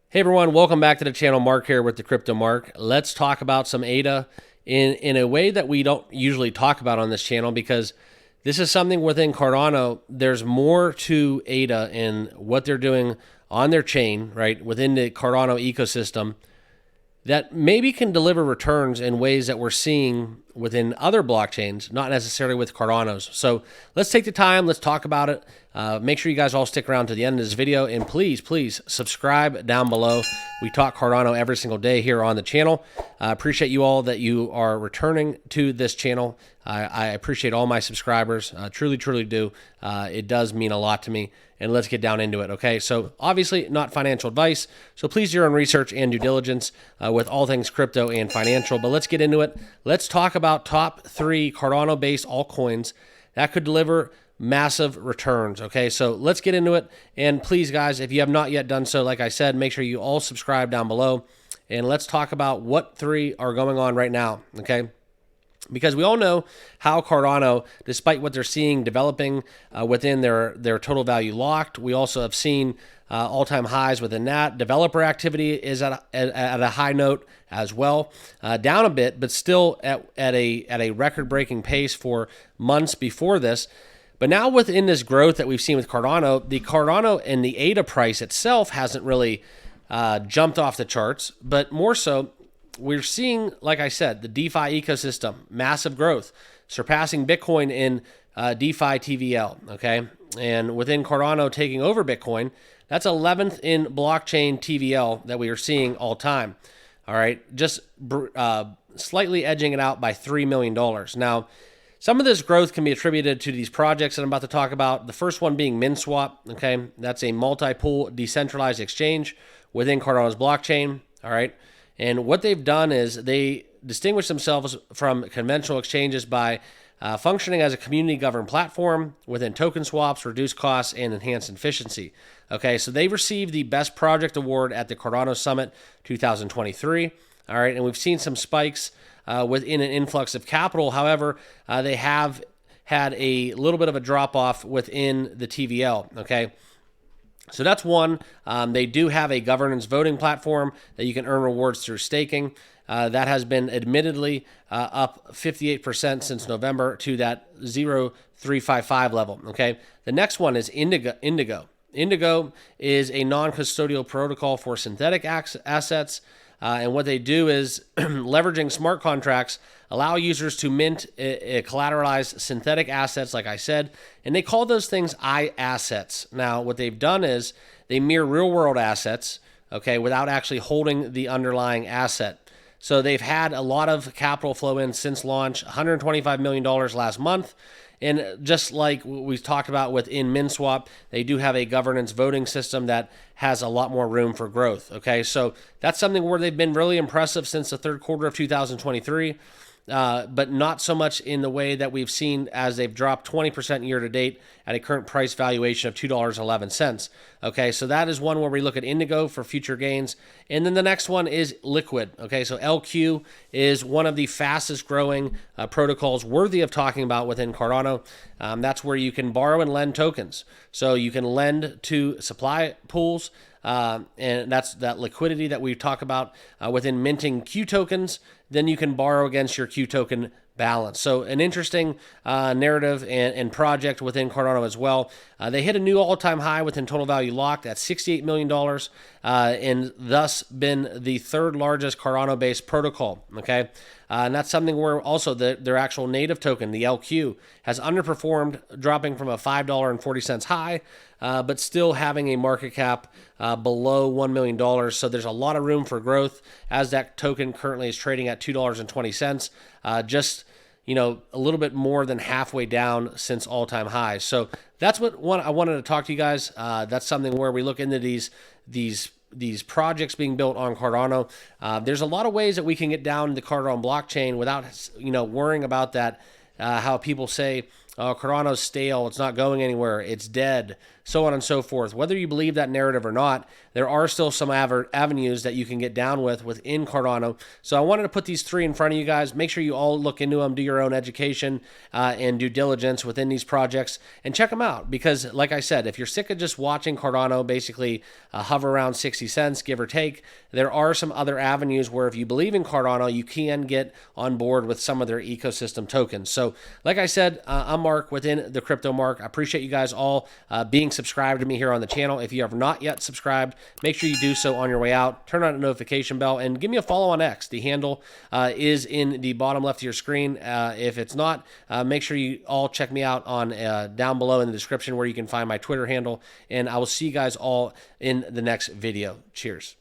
Hey everyone, welcome back to the channel. Mark here with the Crypto Mark. Let's talk about some ADA in a way that we don't usually talk about on this channel, because this is something within Cardano. There's more to ADA and what they're doing on their chain, right, within the Cardano ecosystem, that maybe can deliver returns in ways that we're seeing within other blockchains, not necessarily with Cardano's. So let's take the time, let's talk about it. Make sure you guys all stick around to the end of this video, and please subscribe down below. We talk Cardano every single day here on the channel. I appreciate you all that you are returning to this channel. I appreciate all my subscribers, truly do. It does mean a lot to me. And let's get down into it, okay? So obviously not financial advice, so please do your own research and due diligence with all things crypto and financial. But let's get into it. Let's talk about top 3 Cardano-based altcoins that could deliver massive returns, okay? So let's get into it. And please, guys, if you have not yet done so, like I said, make sure you all subscribe down below. And let's talk about what 3 are going on right now, okay? Because we all know how Cardano, despite what they're seeing developing within their total value locked, we also have seen all-time highs within that. Developer activity is at a high note as well, down a bit, but still at a record-breaking pace for months before this. But now within this growth that we've seen with Cardano, the Cardano and the ADA price itself hasn't really jumped off the charts, but more so, we're seeing, like I said, the DeFi ecosystem, massive growth, surpassing Bitcoin in DeFi TVL, okay? And within Cardano taking over Bitcoin, that's 11th in blockchain TVL that we are seeing all time, all right? Just slightly edging it out by $3 million. Now, some of this growth can be attributed to these projects that I'm about to talk about. The first one being MinSwap, okay? That's a multi-pool decentralized exchange within Cardano's blockchain, all right? And what they've done is they distinguish themselves from conventional exchanges by functioning as a community-governed platform within token swaps, reduced costs, and enhanced efficiency. Okay, so they received the Best Project Award at the Cardano Summit 2023. All right, and we've seen some spikes within an influx of capital. However, they have had a little bit of a drop-off within the TVL, okay? So that's one. They do have a governance voting platform that you can earn rewards through staking. That has been admittedly up 58% since November to that 0.355 level. Okay. The next one is Indigo. Indigo is a non-custodial protocol for synthetic assets. And what they do is leveraging smart contracts allow users to mint collateralized synthetic assets, like I said, and they call those things assets. Now, what they've done is they mirror real-world assets, okay, without actually holding the underlying asset. So they've had a lot of capital flow in since launch, $125 million last month. And just like we talked about within MinSwap, they do have a governance voting system that has a lot more room for growth. Okay, so that's something where they've been really impressive since the third quarter of 2023, but not so much in the way that we've seen, as they've dropped 20% year to date at a current price valuation of $2.11. Okay, so that is one where we look at Indigo for future gains. And then the next one is Liquid. Okay, so LQ is one of the fastest growing protocols worthy of talking about within Cardano. That's where you can borrow and lend tokens. So you can lend to supply pools, and that's that liquidity that we talk about within minting Q tokens. Then you can borrow against your Q token balance. So an interesting narrative and project within Cardano as well. They hit a new all-time high within total value locked at $68 million, and thus been the third largest Cardano-based protocol, okay? And that's something where also their actual native token, the LQ, has underperformed, dropping from a $5.40 high, but still having a market cap below $1 million. So there's a lot of room for growth, as that token currently is trading at $2.20, just a little bit more than halfway down since all-time highs. So that's what I wanted to talk to you guys. That's something where we look into these projects being built on Cardano. There's a lot of ways that we can get down the Cardano blockchain without worrying about that. How people say, Cardano's stale, it's not going anywhere, it's dead, so on and so forth. Whether you believe that narrative or not, there are still some avenues that you can get down with within Cardano. So I wanted to put these three in front of you guys. Make sure you all look into them, do your own education and due diligence within these projects, and check them out. Because, like I said, if you're sick of just watching Cardano basically hover around 60 cents, give or take, there are some other avenues where if you believe in Cardano, you can get on board with some of their ecosystem tokens. So, like I said, I'm Mark within the Crypto Mark. I appreciate you guys all being subscribed to me here on the channel. If you have not yet subscribed, make sure you do so on your way out. Turn on the notification bell and give me a follow on X. The handle is in the bottom left of your screen. If it's not, make sure you all check me out on down below in the description where you can find my Twitter handle. And I will see you guys all in the next video. Cheers.